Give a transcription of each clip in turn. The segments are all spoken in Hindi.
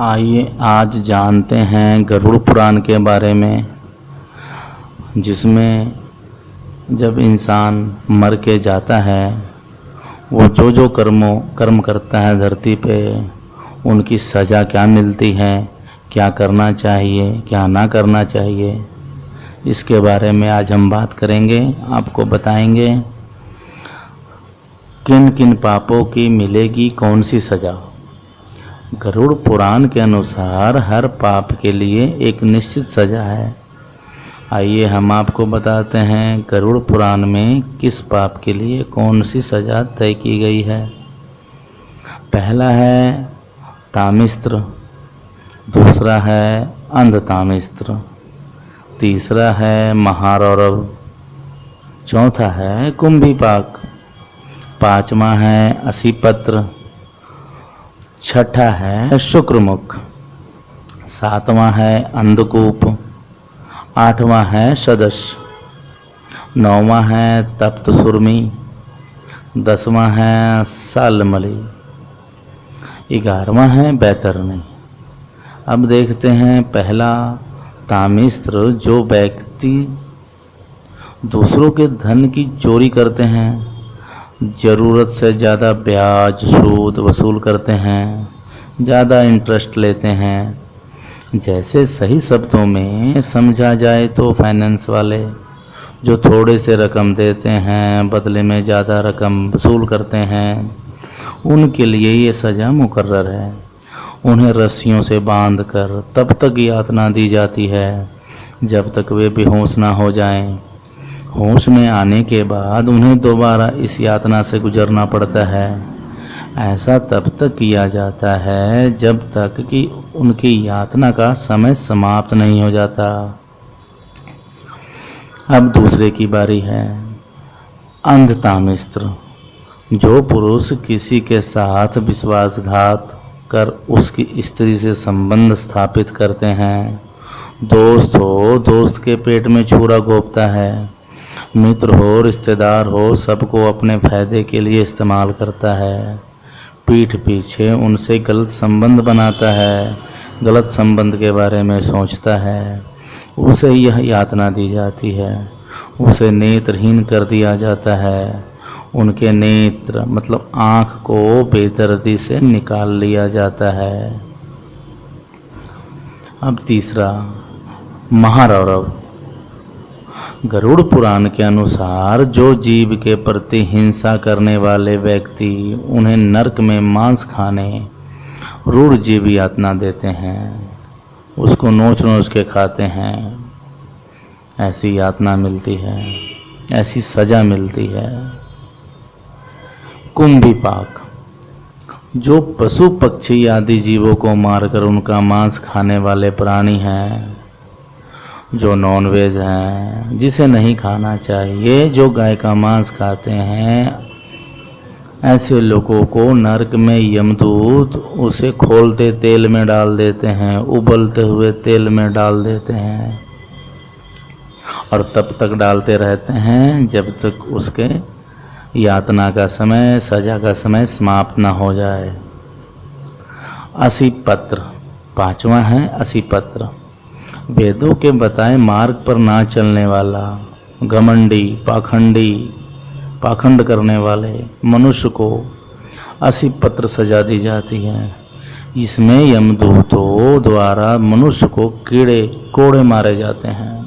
आइए आज जानते हैं गरुड़ पुराण के बारे में, जिसमें जब इंसान मर के जाता है वो जो कर्म करता है धरती पे, उनकी सज़ा क्या मिलती है, क्या करना चाहिए क्या ना करना चाहिए, इसके बारे में आज हम बात करेंगे। आपको बताएंगे किन किन पापों की मिलेगी कौन सी सज़ा। गरुड़ पुराण के अनुसार हर पाप के लिए एक निश्चित सज़ा है। आइए हम आपको बताते हैं गरुड़ पुराण में किस पाप के लिए कौन सी सज़ा तय की गई है। पहला है तामिस्त्र, दूसरा है अंधतामिस्त्र, तीसरा है महारौरव, चौथा है कुंभीपाक, पांचवा है असीपत्र, छठा है शुक्रमुख, सातवां है अंधकूप, आठवां है सदश, नौवां है तप्त सुरमी, दसवां है सालमली, 11वां है बैतरणी। अब देखते हैं पहला तामिस्त्र। जो व्यक्ति दूसरों के धन की चोरी करते हैं, ज़रूरत से ज़्यादा ब्याज सूद वसूल करते हैं, ज़्यादा इंटरेस्ट लेते हैं, जैसे सही शब्दों में समझा जाए तो फाइनेंस वाले जो थोड़े से रकम देते हैं बदले में ज़्यादा रकम वसूल करते हैं, उनके लिए ये सज़ा मुकर्रर है। उन्हें रस्सियों से बांधकर तब तक यातना दी जाती है जब तक वे बेहोश ना हो जाएं। होश में आने के बाद उन्हें दोबारा इस यातना से गुजरना पड़ता है। ऐसा तब तक किया जाता है जब तक कि उनकी यातना का समय समाप्त नहीं हो जाता। अब दूसरे की बारी है अंधतामिस्त्र। जो पुरुष किसी के साथ विश्वासघात कर उसकी स्त्री से संबंध स्थापित करते हैं, दोस्त हो दोस्त के पेट में छुरा घोंपता है, मित्र हो रिश्तेदार हो सबको अपने फायदे के लिए इस्तेमाल करता है, पीठ पीछे उनसे गलत संबंध बनाता है, गलत संबंध के बारे में सोचता है, उसे यह यातना दी जाती है। उसे नेत्रहीन कर दिया जाता है। उनके नेत्र मतलब आँख को बेदर्दी से निकाल लिया जाता है। अब तीसरा महारौरव। गरुड़ पुराण के अनुसार जो जीव के प्रति हिंसा करने वाले व्यक्ति उन्हें नरक में मांस खाने रूढ़ जीव यातना देते हैं, उसको नोच नोच के खाते हैं, ऐसी यातना मिलती है, ऐसी सजा मिलती है। कुंभीपाक। जो पशु पक्षी आदि जीवों को मारकर उनका मांस खाने वाले प्राणी हैं, जो नॉनवेज हैं, जिसे नहीं खाना चाहिए, जो गाय का मांस खाते हैं, ऐसे लोगों को नरक में यमदूत उसे खोलते तेल में डाल देते हैं, उबलते हुए तेल में डाल देते हैं और तब तक डालते रहते हैं जब तक उसके यातना का समय, सजा का समय समाप्त न हो जाए। असीपत्र। पांचवा है असीपत्र। वेदों के बताए मार्ग पर ना चलने वाला, घमंडी, पाखंड करने वाले मनुष्य को असीपत्र सजा दी जाती है। इसमें यमदूतों द्वारा मनुष्य को कीड़े कोड़े मारे जाते हैं,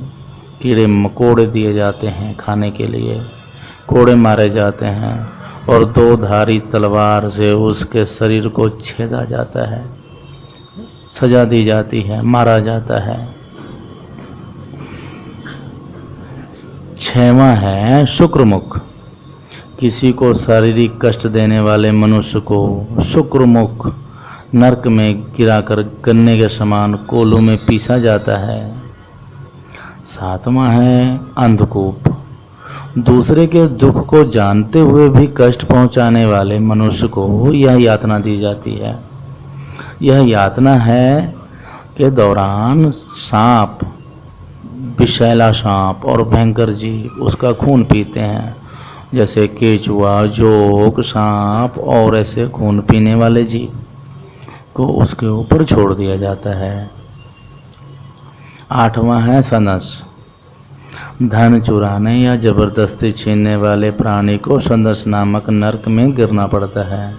कीड़े मकोड़े दिए जाते हैं खाने के लिए, कोड़े मारे जाते हैं और दो धारी तलवार से उसके शरीर को छेदा जाता है, सजा दी जाती है, मारा जाता है। छठवां है शुक्रमुख। किसी को शारीरिक कष्ट देने वाले मनुष्य को शुक्रमुख नरक में गिराकर गन्ने के समान कोलों में पीसा जाता है। सातवां है अंधकूप। दूसरे के दुख को जानते हुए भी कष्ट पहुंचाने वाले मनुष्य को यह यातना दी जाती है। यह यातना है के दौरान सांप, विषैला सांप और भयंकर जीव उसका खून पीते हैं, जैसे केचुआ, जोक, सांप और ऐसे खून पीने वाले जीव। को उसके ऊपर छोड़ दिया जाता है। 8वां है सनस। धन चुराने या जबरदस्ती छीनने वाले प्राणी को सनस नामक नरक में गिरना पड़ता है,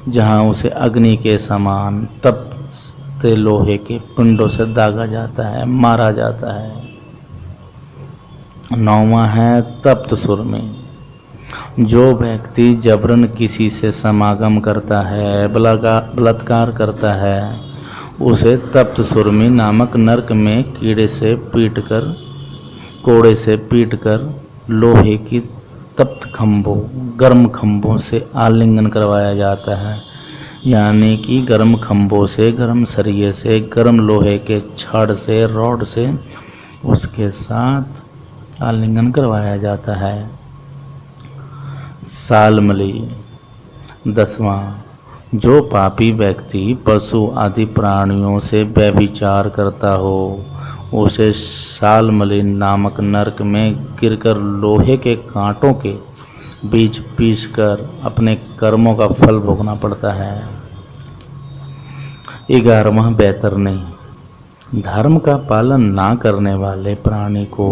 जहां उसे अग्नि के समान तपते लोहे के पिंडों से दागा जाता है, मारा जाता है। 9वां है तप्त सुरमी। जो व्यक्ति जबरन किसी से समागम करता है, बलात्कार करता है, उसे तप्त सुरमी नामक नरक में कोड़े से पीटकर लोहे की तप्त खंभों, गर्म खंभों से आलिंगन करवाया जाता है, यानी कि गर्म खंभों से, गर्म सरिये से, गर्म लोहे के छड़ से, रॉड से उसके साथ आलिंगन करवाया जाता है। सालमली। 10वां, जो पापी व्यक्ति पशु आदि प्राणियों से व्यभिचार करता हो, उसे सालमली नामक नरक में गिरकर लोहे के कांटों के बीच पीसकर अपने कर्मों का फल भोगना पड़ता है। 11वां बैतरनी। धर्म का पालन ना करने वाले प्राणी को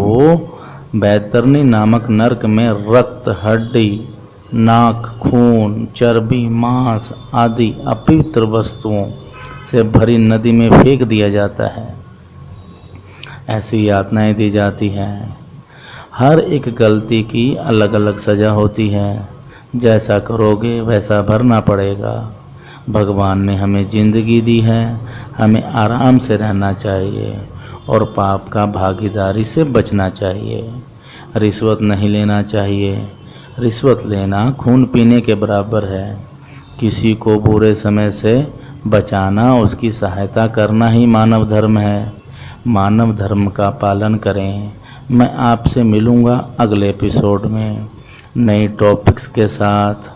बैतरनी नामक नरक में रक्त, हड्डी, नाक, खून, चर्बी, मांस आदि अपवित्र वस्तुओं से भरी नदी में फेंक दिया जाता है। ऐसी यातनाएं दी जाती हैं। हर एक गलती की अलग अलग सज़ा होती है। जैसा करोगे वैसा भरना पड़ेगा। भगवान ने हमें ज़िंदगी दी है, हमें आराम से रहना चाहिए और पाप का भागीदारी से बचना चाहिए। रिश्वत नहीं लेना चाहिए। रिश्वत लेना खून पीने के बराबर है। किसी को बुरे समय से बचाना, उसकी सहायता करना ही मानव धर्म है। मानव धर्म का पालन करें। मैं आपसे मिलूँगा अगले एपिसोड में नई टॉपिक्स के साथ।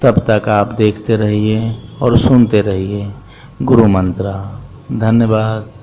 तब तक आप देखते रहिए और सुनते रहिए गुरु मंत्रा। धन्यवाद।